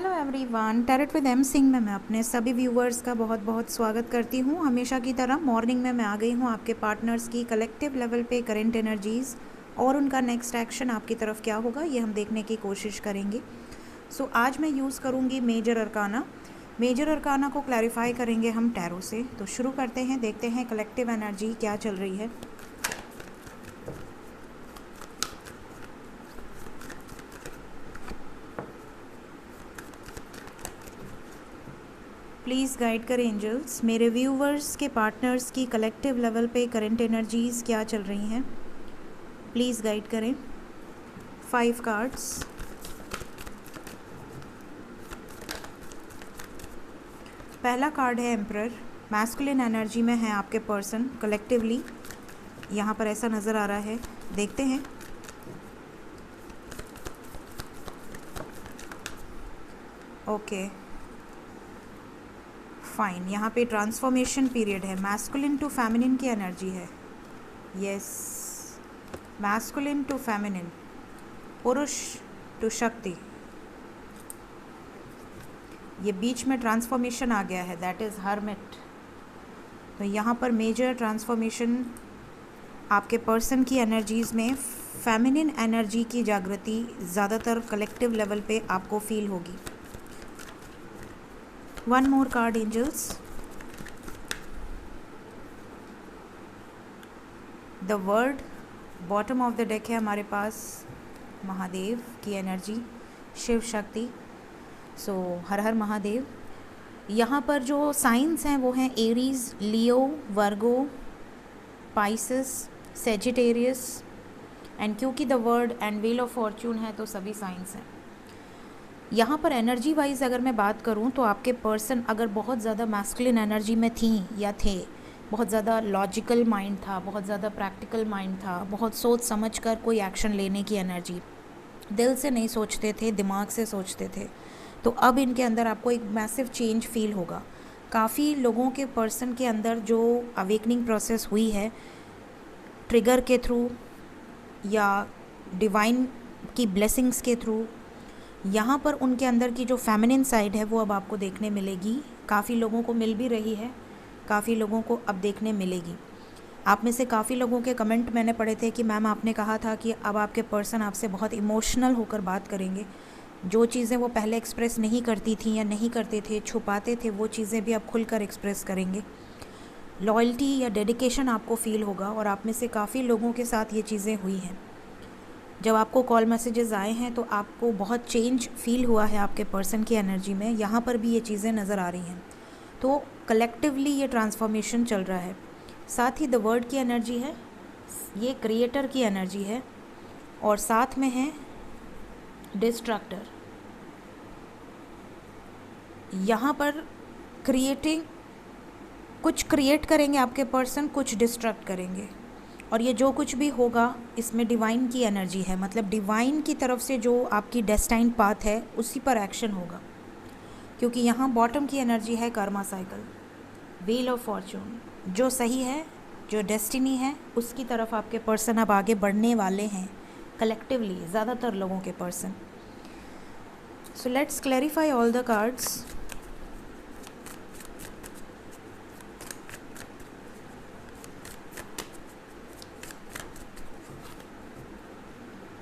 Hello everyone, tarot with M Singh में मैं अपने सभी व्यूवर्स का बहुत बहुत स्वागत करती हूँ। हमेशा की तरह मॉर्निंग में मैं आ गई हूँ आपके पार्टनर्स की कलेक्टिव लेवल पे करंट एनर्जीज़ और उनका नेक्स्ट एक्शन आपकी तरफ क्या होगा ये हम देखने की कोशिश करेंगे। सो आज मैं यूज़ करूँगी मेजर अरकाना। मेजर अरकाना को क्लैरिफाई करेंगे हम टैरो से। तो शुरू करते हैं, देखते हैं कलेक्टिव एनर्जी क्या चल रही है। प्लीज़ गाइड करें एंजल्स, मेरे व्यूवर्स के पार्टनर्स की कलेक्टिव लेवल पे करंट एनर्जीज़ क्या चल रही हैं, प्लीज़ गाइड करें। 5 कार्ड्स। पहला कार्ड है एम्परर। मैस्कुलिन एनर्जी में है आपके पर्सन कलेक्टिवली, यहाँ पर ऐसा नज़र आ रहा है। देखते हैं। ओके फाइन, यहाँ पे ट्रांसफॉर्मेशन पीरियड है। मैस्कुलिन टू फेमिनिन की एनर्जी है। यस, मैस्कुलिन टू फेमिनिन, पुरुष टू शक्ति, ये बीच में ट्रांसफॉर्मेशन आ गया है, दैट इज़ हर्मिट। तो यहाँ पर मेजर ट्रांसफॉर्मेशन आपके पर्सन की एनर्जीज़ में फेमिनिन एनर्जी की जागृति ज़्यादातर कलेक्टिव लेवल पे आपको फील होगी। One more card angels. The word bottom of the deck है हमारे पास महादेव की एनर्जी, शिव शक्ति। सो हर हर महादेव। यहाँ पर जो साइंस हैं वो हैं Aries, Leo, Virgo, Pisces, Sagittarius and क्योंकि the word and wheel of fortune है तो सभी साइंस हैं। यहाँ पर एनर्जी वाइज अगर मैं बात करूँ तो आपके पर्सन अगर बहुत ज़्यादा मैस्कुलिन एनर्जी में थी या थे, बहुत ज़्यादा लॉजिकल माइंड था, बहुत ज़्यादा प्रैक्टिकल माइंड था, बहुत सोच समझ कर कोई एक्शन लेने की एनर्जी, दिल से नहीं सोचते थे, दिमाग से सोचते थे, तो अब इनके अंदर आपको एक मैसिव चेंज फील होगा। काफ़ी लोगों के पर्सन के अंदर जो अवेकनिंग प्रोसेस हुई है ट्रिगर के थ्रू या डिवाइन की ब्लेसिंग्स के थ्रू, यहाँ पर उनके अंदर की जो फेमिनिन साइड है वो अब आपको देखने मिलेगी। काफ़ी लोगों को मिल भी रही है, काफ़ी लोगों को अब देखने मिलेगी। आप में से काफ़ी लोगों के कमेंट मैंने पढ़े थे कि मैम आपने कहा था कि अब आपके पर्सन आपसे बहुत इमोशनल होकर बात करेंगे, जो चीज़ें वो पहले एक्सप्रेस नहीं करती थी या नहीं करते थे, छुपाते थे, वो चीज़ें भी अब खुलकर एक्सप्रेस करेंगे। लॉयल्टी या डेडिकेशन आपको फील होगा और आप में से काफ़ी लोगों के साथ ये चीज़ें हुई हैं। जब आपको कॉल मैसेजेस आए हैं तो आपको बहुत चेंज फील हुआ है आपके पर्सन की एनर्जी में, यहाँ पर भी ये चीज़ें नज़र आ रही हैं। तो कलेक्टिवली ये ट्रांसफॉर्मेशन चल रहा है। साथ ही द वर्ड की एनर्जी है, ये क्रिएटर की एनर्जी है और साथ में है डिस्ट्रक्टर। यहाँ पर क्रिएटिंग, कुछ क्रिएट करेंगे आपके पर्सन, कुछ डिस्ट्रक्ट करेंगे और ये जो कुछ भी होगा इसमें डिवाइन की एनर्जी है, मतलब डिवाइन की तरफ से जो आपकी डेस्टाइन पाथ है उसी पर एक्शन होगा, क्योंकि यहाँ बॉटम की एनर्जी है Karma cycle, wheel of Fortune. जो सही है, जो डेस्टिनी है, उसकी तरफ आपके पर्सन अब आगे बढ़ने वाले हैं कलेक्टिवली, ज़्यादातर लोगों के person. So let's clarify all the cards.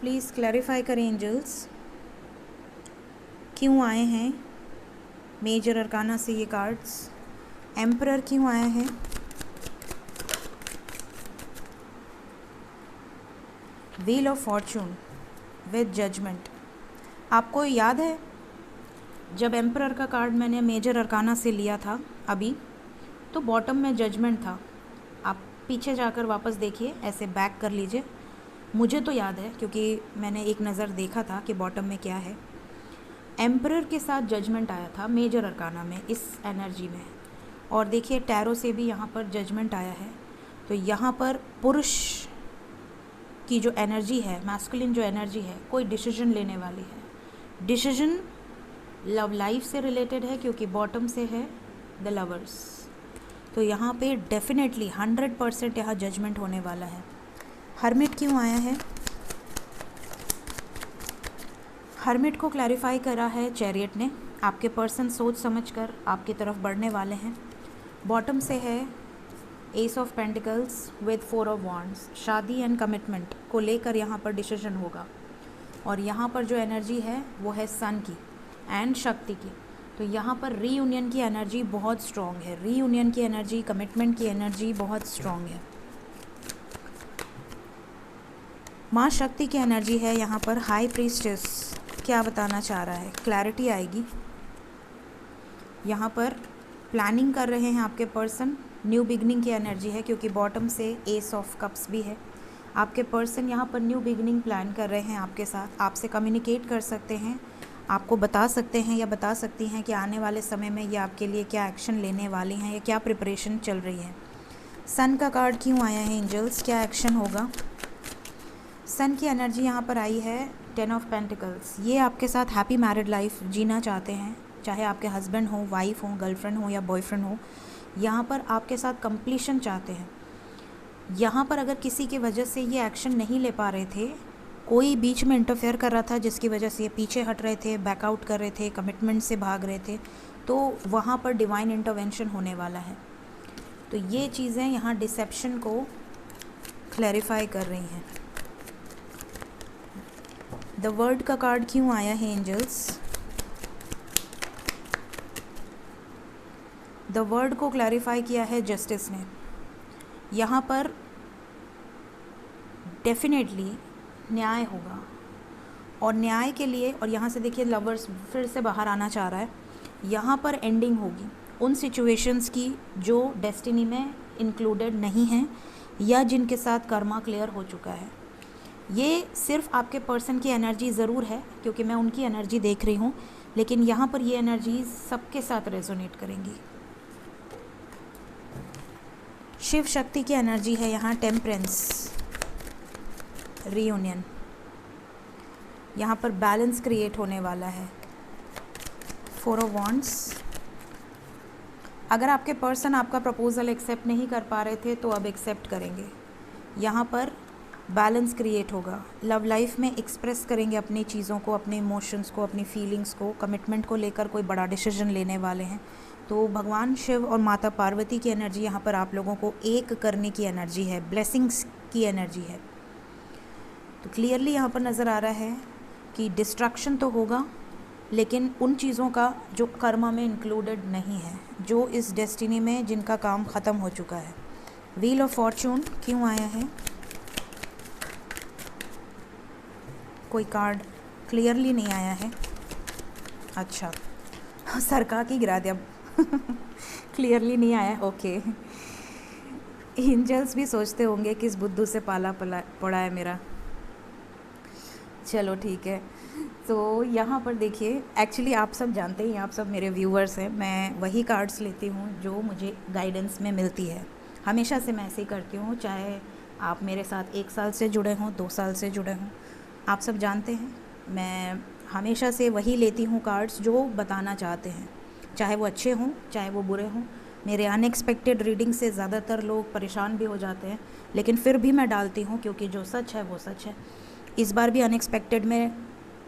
Please clarify करें एंजल्स, क्यों आए हैं मेजर अरकाना से ये कार्ड्स। एम्परर क्यों आए हैं, wheel of fortune with judgement. आपको याद है जब एम्परर का कार्ड मैंने मेजर अरकाना से लिया था अभी, तो बॉटम में जजमेंट था। आप पीछे जाकर वापस देखिए, ऐसे बैक कर लीजिए। मुझे तो याद है क्योंकि मैंने एक नज़र देखा था कि बॉटम में क्या है। एम्परर के साथ जजमेंट आया था मेजर अरकाना में, इस एनर्जी में। और देखिए टैरो से भी यहाँ पर जजमेंट आया है। तो यहाँ पर पुरुष की जो एनर्जी है, मैस्कुलिन जो एनर्जी है, कोई डिसीजन लेने वाली है। डिसीजन लव लाइफ से रिलेटेड है क्योंकि बॉटम से है द लवर्स। तो यहाँ पे डेफिनेटली 100% यहाँ जजमेंट होने वाला है। हर्मिट क्यों आया है, हर्मिट को क्लैरिफाई करा है चैरियट ने। आपके पर्सन सोच समझकर आपकी तरफ बढ़ने वाले हैं। बॉटम से है S of pentacles with 4 of wands. शादी एंड कमिटमेंट को लेकर यहाँ पर डिसीजन होगा। और यहाँ पर जो एनर्जी है वो है सन की एंड शक्ति की। तो यहाँ पर रीयूनियन की एनर्जी बहुत स्ट्रॉन्ग है। रीयूनियन की एनर्जी, कमिटमेंट की एनर्जी बहुत स्ट्रॉन्ग है। माँ शक्ति की एनर्जी है यहाँ पर। हाई प्रीस्टेस क्या बताना चाह रहा है, क्लैरिटी आएगी। यहाँ पर प्लानिंग कर रहे हैं आपके पर्सन। न्यू बिगनिंग की एनर्जी है क्योंकि बॉटम से एस ऑफ कप्स भी है। आपके पर्सन यहाँ पर न्यू बिगनिंग प्लान कर रहे हैं आपके साथ। आपसे कम्युनिकेट कर सकते हैं, आपको बता सकते हैं या बता सकती हैं कि आने वाले समय में ये आपके लिए क्या एक्शन लेने वाली हैं या क्या प्रिपरेशन चल रही है। सन का कार्ड क्यों आया है एंजल्स, क्या एक्शन होगा। सन की एनर्जी यहाँ पर आई है 10 ऑफ पेंटिकल्स। ये आपके साथ हैप्पी मैरिड लाइफ जीना चाहते हैं, चाहे आपके हस्बैंड हो, वाइफ हो, गर्लफ्रेंड हो या बॉयफ्रेंड हो। यहाँ पर आपके साथ कंप्लीशन चाहते हैं। यहाँ पर अगर किसी की वजह से ये एक्शन नहीं ले पा रहे थे, कोई बीच में इंटरफेयर कर रहा था जिसकी वजह से ये पीछे हट रहे थे, बैकआउट कर रहे थे, कमिटमेंट से भाग रहे थे, तो वहाँ पर डिवाइन इंटरवेंशन होने वाला है। तो ये चीज़ें यहाँ डिसेप्शन को क्लैरिफाई कर रही हैं। द वर्ड का कार्ड क्यों आया है एंजल्स। द वर्ड को क्लैरिफाई किया है जस्टिस ने। यहाँ पर डेफिनेटली न्याय होगा और न्याय के लिए, और यहाँ से देखिए लवर्स फिर से बाहर आना चाह रहा है। यहाँ पर एंडिंग होगी उन सिचुएशंस की जो डेस्टिनी में इंक्लूडेड नहीं हैं या जिनके साथ कर्मा क्लियर हो चुका है। ये सिर्फ आपके पर्सन की एनर्जी ज़रूर है क्योंकि मैं उनकी एनर्जी देख रही हूँ, लेकिन यहाँ पर ये एनर्जीज सबके साथ रेजोनेट करेंगी। शिव शक्ति की एनर्जी है यहाँ टेम्परेंस, रीयूनियन। यहाँ पर बैलेंस क्रिएट होने वाला है। 4 ऑफ वॉन्ड्स। अगर आपके पर्सन आपका प्रपोजल एक्सेप्ट नहीं कर पा रहे थे तो अब एक्सेप्ट करेंगे। यहाँ पर बैलेंस क्रिएट होगा। लव लाइफ में एक्सप्रेस करेंगे अपनी चीज़ों को, अपने इमोशंस को, अपनी फीलिंग्स को। कमिटमेंट को लेकर कोई बड़ा डिसीजन लेने वाले हैं। तो भगवान शिव और माता पार्वती की एनर्जी यहाँ पर आप लोगों को एक करने की एनर्जी है, ब्लेसिंग्स की एनर्जी है। तो क्लियरली यहाँ पर नज़र आ रहा है कि डिस्ट्रक्शन तो होगा, लेकिन उन चीज़ों का जो कर्मा में इंक्लूडेड नहीं है, जो इस डेस्टिनी में जिनका काम ख़त्म हो चुका है। व्हील ऑफ फॉर्चून क्यों आया है। कोई कार्ड क्लियरली नहीं आया है। अच्छा, सरका की गिरा दिया क्लियरली नहीं आया। ओके, एंजल्स भी सोचते होंगे किस बुद्धू से पाला पड़ा है मेरा। चलो ठीक है। तो यहाँ पर देखिए, एक्चुअली आप सब जानते हैं, आप सब मेरे व्यूअर्स हैं, मैं वही कार्ड्स लेती हूँ जो मुझे गाइडेंस में मिलती है। हमेशा से मैं ऐसे ही करती हूँ, चाहे आप मेरे साथ 1 साल से जुड़े हों, 2 साल से जुड़े हों। आप सब जानते हैं मैं हमेशा से वही लेती हूँ कार्ड्स जो बताना चाहते हैं, चाहे वो अच्छे हों चाहे वो बुरे हों। मेरे अनएक्सपेक्टेड रीडिंग से ज़्यादातर लोग परेशान भी हो जाते हैं, लेकिन फिर भी मैं डालती हूँ क्योंकि जो सच है वो सच है। इस बार भी अनएक्सपेक्टेड में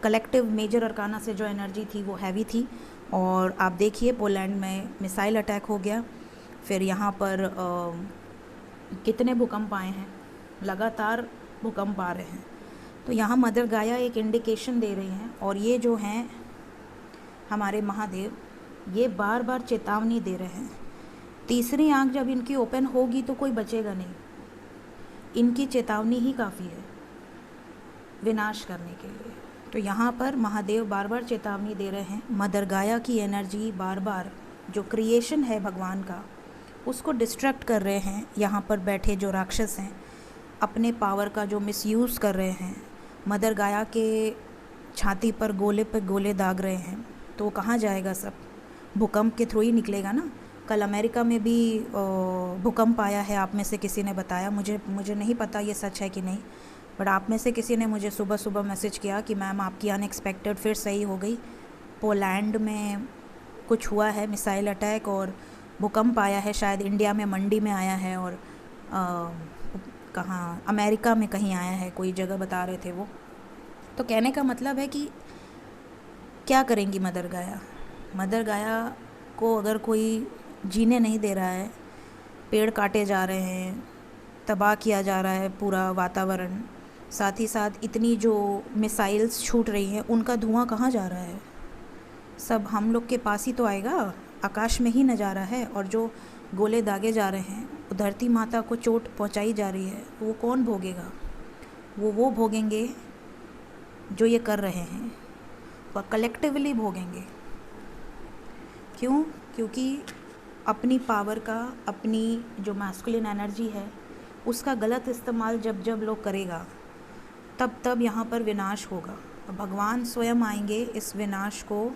कलेक्टिव मेजर अरकाना से जो एनर्जी थी वो हैवी थी। और आप देखिए पोलैंड में मिसाइल अटैक हो गया, फिर यहाँ पर कितने भूकंप आए हैं, लगातार भूकंप आ रहे हैं। तो यहाँ मदर गाया एक इंडिकेशन दे रही हैं, और ये जो हैं हमारे महादेव, ये बार बार चेतावनी दे रहे हैं। तीसरी आंख जब इनकी ओपन होगी तो कोई बचेगा नहीं। इनकी चेतावनी ही काफ़ी है विनाश करने के लिए। तो यहाँ पर महादेव बार बार चेतावनी दे रहे हैं। मदर गाया की एनर्जी बार बार जो क्रिएशन है भगवान का, उसको डिस्ट्रैक्ट कर रहे हैं। यहाँ पर बैठे जो राक्षस हैं अपने पावर का जो मिसयूज़ कर रहे हैं, मदर गाया के छाती पर गोले दाग रहे हैं। तो कहाँ जाएगा सब, भूकंप के थ्रू ही निकलेगा ना। कल अमेरिका में भी भूकंप आया है, आप में से किसी ने बताया, मुझे नहीं पता ये सच है कि नहीं, बट आप में से किसी ने मुझे सुबह सुबह मैसेज किया कि मैम आपकी अनएक्सपेक्टेड फिर सही हो गई। पोलैंड में कुछ हुआ है मिसाइल अटैक और भूकंप आया है, शायद इंडिया में मंडी में आया है, और कहाँ अमेरिका में कहीं आया है, कोई जगह बता रहे थे वो। तो कहने का मतलब है कि क्या करेंगी मदर गाया, मदर गाया को अगर कोई जीने नहीं दे रहा है, पेड़ काटे जा रहे हैं, तबाह किया जा रहा है पूरा वातावरण, साथ ही साथ इतनी जो मिसाइल्स छूट रही हैं उनका धुआं कहाँ जा रहा है? सब हम लोग के पास ही तो आएगा, आकाश में ही नज़ारा है। और जो गोले दागे जा रहे हैं, धरती माता को चोट पहुंचाई जा रही है, वो कौन भोगेगा? वो भोगेंगे जो ये कर रहे हैं, वह कलेक्टिवली भोगेंगे। क्यों? क्योंकि अपनी पावर का, अपनी जो मैस्कुलिन एनर्जी है उसका गलत इस्तेमाल जब जब लोग करेगा तब यहाँ पर विनाश होगा। भगवान स्वयं आएंगे इस विनाश को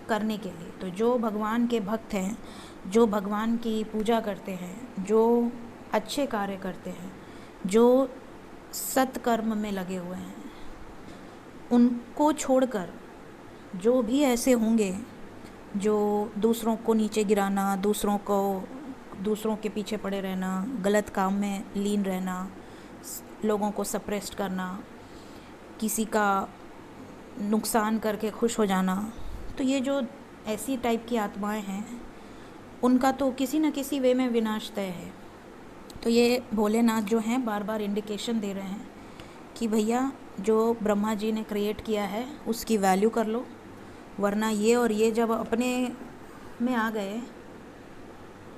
करने के लिए। तो जो भगवान के भक्त हैं, जो भगवान की पूजा करते हैं, जो अच्छे कार्य करते हैं, जो सत्कर्म में लगे हुए हैं, उनको छोड़कर जो भी ऐसे होंगे जो दूसरों को नीचे गिराना, दूसरों के पीछे पड़े रहना, गलत काम में लीन रहना, लोगों को सप्रेस्ट करना, किसी का नुकसान करके खुश हो जाना, तो ये जो ऐसी टाइप की आत्माएं हैं उनका तो किसी न किसी वे में विनाश तय है। तो ये भोलेनाथ जो हैं बार बार इंडिकेशन दे रहे हैं कि भैया जो ब्रह्मा जी ने क्रिएट किया है उसकी वैल्यू कर लो, वरना ये और ये जब अपने में आ गए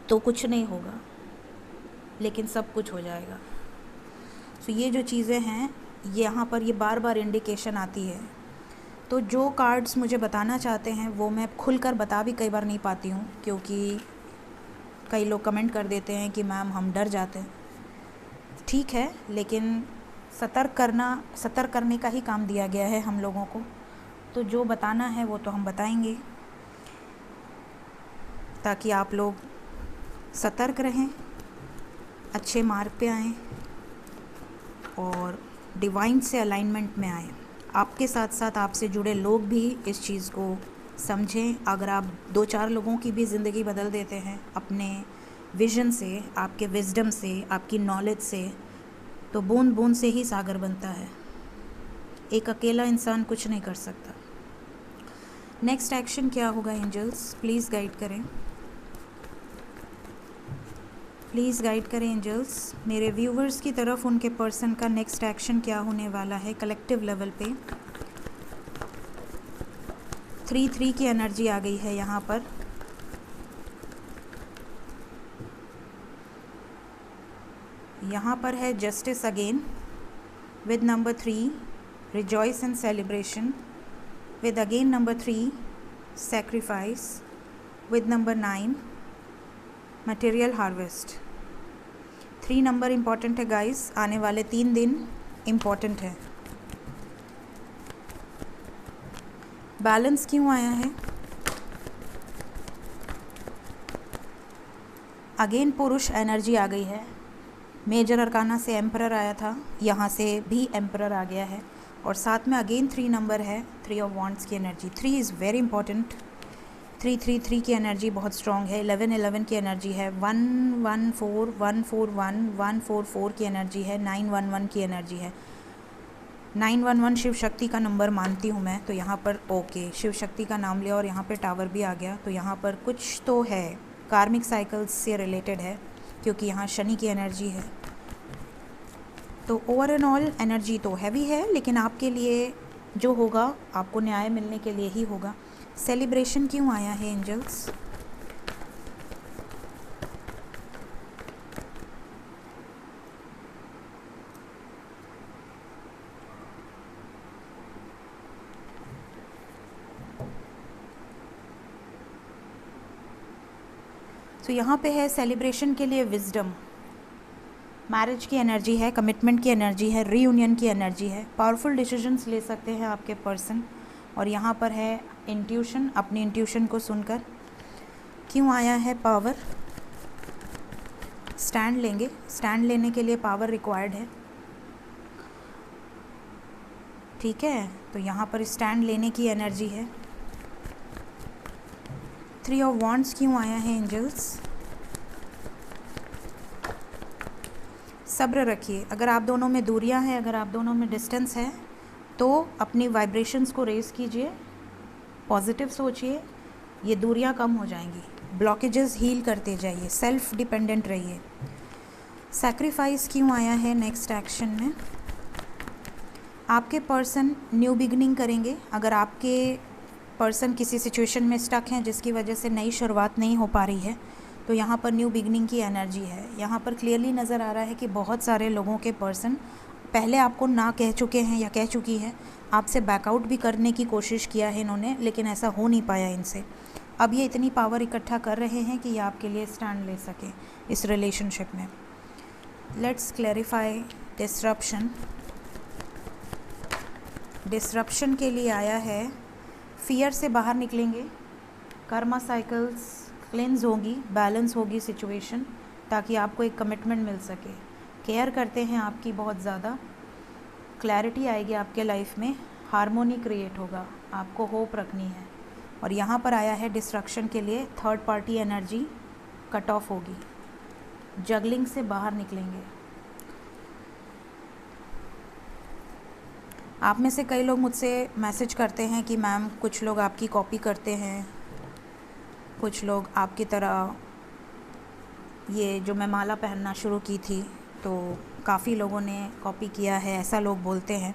तो कुछ नहीं होगा, लेकिन सब कुछ हो जाएगा। तो ये जो चीज़ें हैं यहाँ पर ये बार बार इंडिकेशन आती है। तो जो कार्ड्स मुझे बताना चाहते हैं वो मैं खुलकर बता भी कई बार नहीं पाती हूँ, क्योंकि कई लोग कमेंट कर देते हैं कि मैम हम डर जाते हैं। ठीक है, लेकिन सतर्क करने का ही काम दिया गया है हम लोगों को। तो जो बताना है वो तो हम बताएंगे, ताकि आप लोग सतर्क रहें, अच्छे मार्ग पे आएँ और डिवाइन से अलाइनमेंट में आएँ। आपके साथ साथ आपसे जुड़े लोग भी इस चीज़ को समझें। अगर आप 2-4 लोगों की भी ज़िंदगी बदल देते हैं अपने विज़न से, आपके विज़डम से, आपकी नॉलेज से, तो बूंद बूंद से ही सागर बनता है। एक अकेला इंसान कुछ नहीं कर सकता। नेक्स्ट एक्शन क्या होगा एंजल्स? प्लीज़ गाइड करें, प्लीज़ गाइड करें एंजल्स। मेरे व्यूवर्स की तरफ उनके पर्सन का नेक्स्ट एक्शन क्या होने वाला है कलेक्टिव लेवल पे। 3-3 की एनर्जी आ गई है यहाँ पर। यहाँ पर है justice again with number 3, rejoice and celebration with again number 3, sacrifice with number 9, material harvest. 3 number important है गाइस, आने वाले 3 दिन इम्पॉर्टेंट है। बैलेंस क्यों आया है? अगेन पुरुष एनर्जी आ गई है। मेजर अरकाना से एम्परर आया था, यहाँ से भी एम्परर आ गया है, और साथ में अगेन 3 नंबर है, 3 ऑफ वॉन्ड्स की एनर्जी। 3 is very important. 3-3-3 की एनर्जी बहुत स्ट्रॉन्ग है। 11-11 की एनर्जी है। 1-1-4, 1-4-1, 1-4-4 की एनर्जी है। 9-1-1 की एनर्जी है। 9-1-1 शिव शक्ति का नंबर मानती हूँ मैं, तो यहाँ पर ओके शिव शक्ति का नाम लिया और यहाँ पे टावर भी आ गया, तो यहाँ पर कुछ तो है, कार्मिक साइकिल्स से रिलेटेड है, क्योंकि यहाँ शनि की एनर्जी है। तो ओवर एंड ऑल एनर्जी तो हैवी है, लेकिन आपके लिए जो होगा आपको न्याय मिलने के लिए ही होगा। सेलिब्रेशन क्यों आया है एंजल्स? तो यहाँ पे है सेलिब्रेशन के लिए विजडम, मैरिज की एनर्जी है, कमिटमेंट की एनर्जी है, रीयूनियन की एनर्जी है, पावरफुल डिसीजंस ले सकते हैं आपके पर्सन। और यहाँ पर है इंट्यूशन, अपनी इंट्यूशन को सुनकर। क्यों आया है पावर? स्टैंड लेंगे, स्टैंड लेने के लिए पावर रिक्वायर्ड है, ठीक है। तो यहाँ पर स्टैंड लेने की एनर्जी है। 3 ऑफ वॉन्ड्स क्यों आया है एंजल्स? सब्र रखिए। अगर आप दोनों में दूरियां हैं, अगर आप दोनों में डिस्टेंस है, तो अपनी वाइब्रेशंस को रेज़ कीजिए, पॉजिटिव सोचिए, ये दूरियां कम हो जाएंगी, ब्लॉकेजेस हील करते जाइए, सेल्फ डिपेंडेंट रहिए। सैक्रिफाइस क्यों आया है नेक्स्ट एक्शन में? आपके पर्सन न्यू बिगनिंग करेंगे। अगर आपके पर्सन किसी सिचुएशन में स्टक हैं जिसकी वजह से नई शुरुआत नहीं हो पा रही है, तो यहाँ पर न्यू बिगनिंग की एनर्जी है। यहाँ पर क्लियरली नज़र आ रहा है कि बहुत सारे लोगों के पर्सन पहले आपको ना कह चुके हैं या कह चुकी है, आपसे बैकआउट भी करने की कोशिश किया है इन्होंने, लेकिन ऐसा हो नहीं पाया इनसे। अब ये इतनी पावर इकट्ठा कर रहे हैं कि ये आपके लिए स्टैंड ले सकें इस रिलेशनशिप में। Let's clarify disruption. डिसरप्शन के लिए आया है फियर से बाहर निकलेंगे, कर्मा साइकिल्स क्लेंज होगी, बैलेंस होगी सिचुएशन, ताकि आपको एक कमिटमेंट मिल सके। केयर करते हैं आपकी बहुत ज़्यादा, क्लैरिटी आएगी आपके लाइफ में, हार्मोनी क्रिएट होगा, आपको होप रखनी है। और यहाँ पर आया है डिस्ट्रक्शन के लिए third party energy cut off होगी, जगलिंग से बाहर निकलेंगे। आप में से कई लोग मुझसे मैसेज करते हैं कि मैम कुछ लोग आपकी कॉपी करते हैं, कुछ लोग आपकी तरह, ये जो मैं माला पहनना शुरू की थी तो काफ़ी लोगों ने कॉपी किया है, ऐसा लोग बोलते हैं।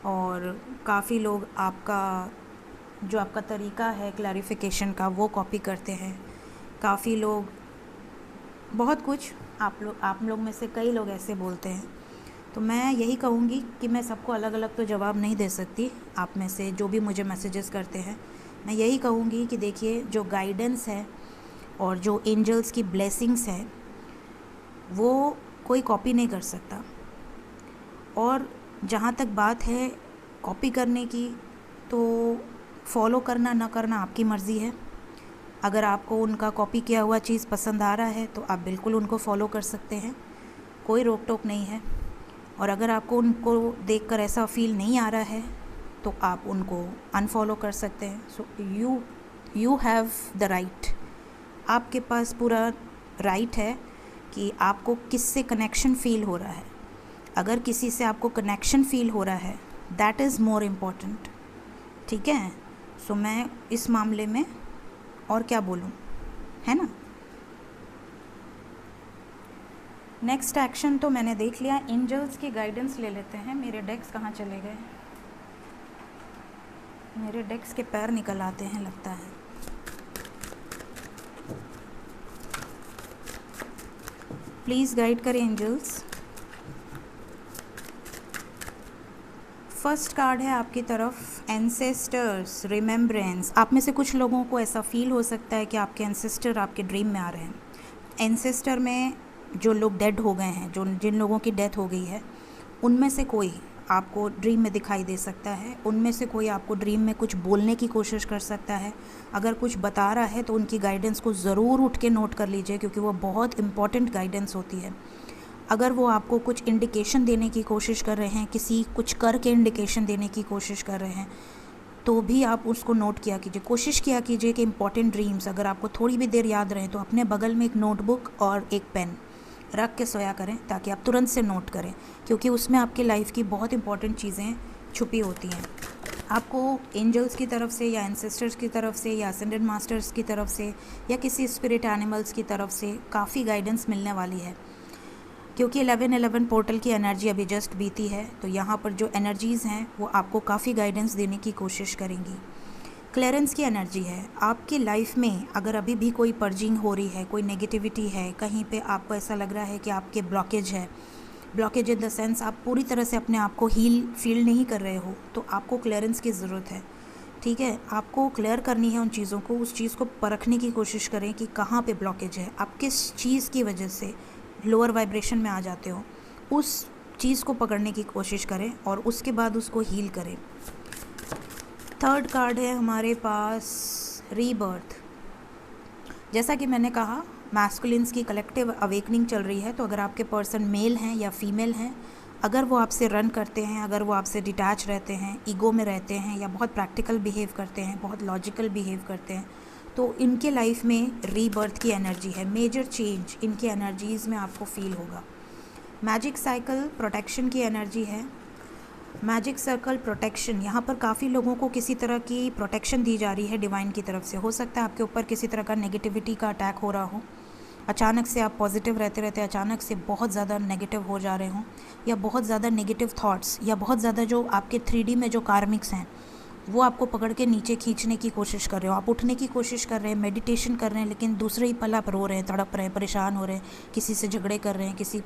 और काफ़ी लोग आपका जो आपका तरीका है क्लैरिफिकेशन का वो कॉपी करते हैं। काफ़ी लोग बहुत कुछ आप लोग में से कई लोग ऐसे बोलते हैं। तो मैं यही कहूँगी कि मैं सबको अलग अलग तो जवाब नहीं दे सकती। आप में से जो भी मुझे मैसेजेस करते हैं, मैं यही कहूँगी कि देखिए, जो गाइडेंस है और जो एंजल्स की ब्लेसिंग्स है वो कोई कॉपी नहीं कर सकता। और जहाँ तक बात है कॉपी करने की, तो फॉलो करना ना करना आपकी मर्ज़ी है। अगर आपको उनका कॉपी किया हुआ चीज़ पसंद आ रहा है तो आप बिल्कुल उनको फॉलो कर सकते हैं, कोई रोक टोक नहीं है। और अगर आपको उनको देखकर ऐसा फील नहीं आ रहा है तो आप उनको अनफॉलो कर सकते हैं। So you have the right, आपके पास पूरा राइट है कि आपको किससे कनेक्शन फ़ील हो रहा है। अगर किसी से आपको कनेक्शन फ़ील हो रहा है, दैट इज़ मोर इम्पॉर्टेंट, ठीक है। सो मैं इस मामले में और क्या बोलूँ, है ना। नेक्स्ट एक्शन तो मैंने देख लिया, एंजल्स की गाइडेंस ले लेते हैं। मेरे डेक्स कहाँ चले गए? मेरे डेक्स के पैर निकल आते हैं लगता है। प्लीज़ गाइड करें एंजल्स। फर्स्ट कार्ड है आपकी तरफ एंसेस्टर्स रिमेम्बरेंस। आप में से कुछ लोगों को ऐसा फील हो सकता है कि आपके एंसेस्टर आपके ड्रीम में आ रहे हैं। एंसेस्टर में जो लोग डेड हो गए हैं, जिन लोगों की डेथ हो गई है, उनमें से कोई आपको ड्रीम में दिखाई दे सकता है। उनमें से कोई आपको ड्रीम में कुछ बोलने की कोशिश कर सकता है। अगर कुछ बता रहा है तो उनकी गाइडेंस को ज़रूर उठ के नोट कर लीजिए, क्योंकि वो बहुत इंपॉर्टेंट गाइडेंस होती है। अगर वो आपको कुछ इंडिकेशन देने की कोशिश कर रहे हैं, किसी कुछ करके इंडिकेशन देने की कोशिश कर रहे हैं, तो भी आप उसको नोट किया कीजिए। कोशिश किया कीजिए कि इंपॉर्टेंट ड्रीम्स अगर आपको थोड़ी भी देर याद रहें तो अपने बगल में एक नोटबुक और एक पेन रख के सोया करें, ताकि आप तुरंत से नोट करें, क्योंकि उसमें आपकी लाइफ की बहुत इंपॉर्टेंट चीज़ें छुपी होती हैं। आपको एंजल्स की तरफ से या एंसेस्टर्स की तरफ से या असेंडेड मास्टर्स की तरफ से या किसी स्पिरिट एनिमल्स की तरफ से काफ़ी गाइडेंस मिलने वाली है, क्योंकि 11/11 पोर्टल की एनर्जी अभी जस्ट बीती है। तो यहाँ पर जो एनर्जीज़ हैं वो आपको काफ़ी गाइडेंस देने की कोशिश करेंगी। क्लियरेंस की एनर्जी है आपकी लाइफ में। अगर अभी भी कोई पर्जिंग हो रही है, कोई नेगेटिविटी है, कहीं पे आपको ऐसा लग रहा है कि आपके ब्लॉकेज है, ब्लॉकेज इन द सेंस आप पूरी तरह से अपने आप को हील फील नहीं कर रहे हो, तो आपको क्लियरेंस की ज़रूरत है, ठीक है। आपको क्लियर करनी है उन चीज़ों को, उस चीज़ को परखने की कोशिश करें कि कहाँ पे ब्लॉकेज है, आप किस चीज़ की वजह से लोअर वाइब्रेशन में आ जाते हो, उस चीज़ को पकड़ने की कोशिश करें और उसके बाद उसको हील करें। थर्ड कार्ड है हमारे पास रीबर्थ। जैसा कि मैंने कहा, मैस्कुलिन्स की कलेक्टिव अवेकनिंग चल रही है। तो अगर आपके पर्सन मेल हैं या फीमेल हैं, अगर वो आपसे रन करते हैं, अगर वो आपसे डिटैच रहते हैं, ईगो में रहते हैं, या बहुत प्रैक्टिकल बिहेव करते हैं, बहुत लॉजिकल बिहेव करते हैं, तो इनके लाइफ में रीबर्थ की एनर्जी है। मेजर चेंज इनकी एनर्जीज़ में आपको फील होगा। मैजिक साइकिल प्रोटेक्शन की एनर्जी है। मैजिक सर्कल प्रोटेक्शन, यहाँ पर काफ़ी लोगों को किसी तरह की प्रोटेक्शन दी जा रही है डिवाइन की तरफ से। हो सकता है आपके ऊपर किसी तरह का नेगेटिविटी का अटैक हो रहा हो, अचानक से आप पॉजिटिव रहते रहते अचानक से बहुत ज़्यादा नेगेटिव हो जा रहे हों, या बहुत ज़्यादा नेगेटिव थॉट्स या बहुत ज़्यादा जो आपके 3D में जो कार्मिक्स हैं वो आपको पकड़ के नीचे खींचने की कोशिश कर रहे हो। आप उठने की कोशिश कर रहे हैं, मेडिटेशन कर रहे हैं, लेकिन दूसरे ही पल आप रो रहे हैं, तड़प रहे हैं, परेशान हो रहे हैं, किसी से झगड़े कर रहे हैं, किसी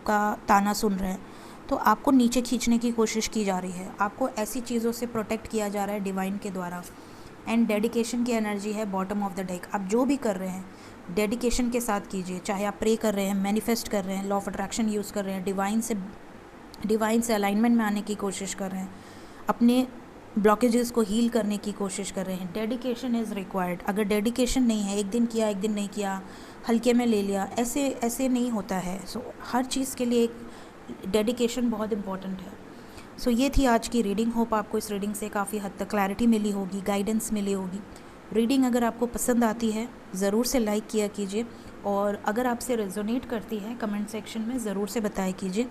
का ताना सुन रहे हैं, तो आपको नीचे खींचने की कोशिश की जा रही है। आपको ऐसी चीज़ों से प्रोटेक्ट किया जा रहा है डिवाइन के द्वारा। एंड डेडिकेशन की एनर्जी है बॉटम ऑफ द डेक। आप जो भी कर रहे हैं डेडिकेशन के साथ कीजिए, चाहे आप प्रे कर रहे हैं, मैनिफेस्ट कर रहे हैं, लॉ ऑफ अट्रैक्शन यूज़ कर रहे हैं, डिवाइन से अलाइनमेंट में आने की कोशिश कर रहे हैं, अपने ब्लॉकेजेस को हील करने की कोशिश कर रहे हैं। Dedication is required. अगर डेडिकेशन नहीं है, एक दिन किया एक दिन नहीं किया, हल्के में ले लिया, ऐसे ऐसे नहीं होता है। सो हर चीज़ के लिए एक डेडिकेशन बहुत इम्पॉर्टेंट है। सो ये थी आज की रीडिंग। होप आपको इस रीडिंग से काफ़ी हद तक क्लैरिटी मिली होगी, गाइडेंस मिली होगी। रीडिंग अगर आपको पसंद आती है ज़रूर से लाइक किया कीजिए, और अगर आपसे रेजोनेट करती है कमेंट सेक्शन में ज़रूर से बताया कीजिए।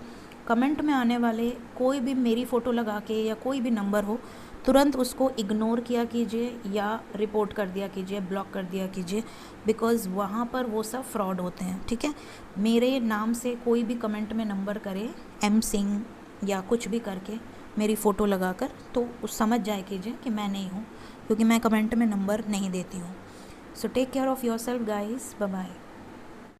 कमेंट में आने वाले कोई भी मेरी फ़ोटो लगा के या कोई भी नंबर हो, तुरंत उसको इग्नोर किया कीजिए या रिपोर्ट कर दिया कीजिए, ब्लॉक कर दिया कीजिए, बिकॉज़ वहाँ पर वो सब फ्रॉड होते हैं। ठीक है, मेरे नाम से कोई भी कमेंट में नंबर करे, एम सिंह या कुछ भी करके मेरी फ़ोटो लगाकर, तो उस समझ जाए कीजिए कि मैं नहीं हूँ, क्योंकि मैं कमेंट में नंबर नहीं देती हूँ। So take care of yourself guys, bye bye.